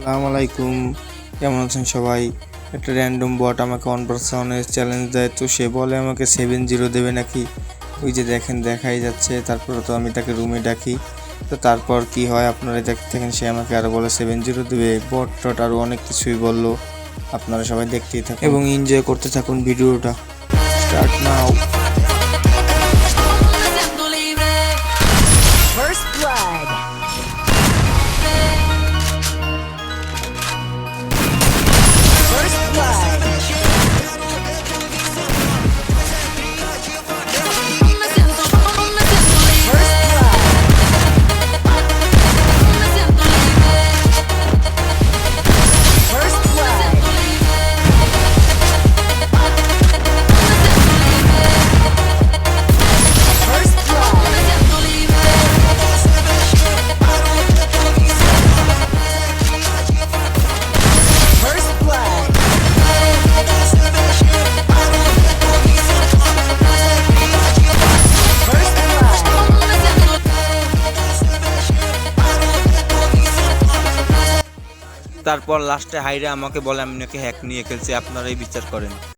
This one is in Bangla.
আসসালামু আলাইকুম, কেমন আছেন সবাই? একটা র্যান্ডম বট আমাকে 1 ভার্সেস 1 চ্যালেঞ্জ দেয়, তো সে বলে আমাকে 7-0 দেবে নাকি। ওই যে দেখেন দেখাই যাচ্ছে। তারপরে তো আমি তাকে রুমে ডাকি, তো তারপর কি হয় আপনারা দেখতে থাকেন। সে আমাকে আরও বলে 7-0 দেবে, বট টট আরও অনেক কিছুই বললো। আপনারা সবাই দেখতেই থাকুন এবং এনজয় করতে থাকুন। ভিডিওটা start now. First blood. First blood. First blood. First blood. First blood. First blood. First blood. তারপর লাস্টে হাইরে আমাকে বলে আমি নাকি হ্যাক নিয়ে খেলছি, আপনারাই বিচার করেন।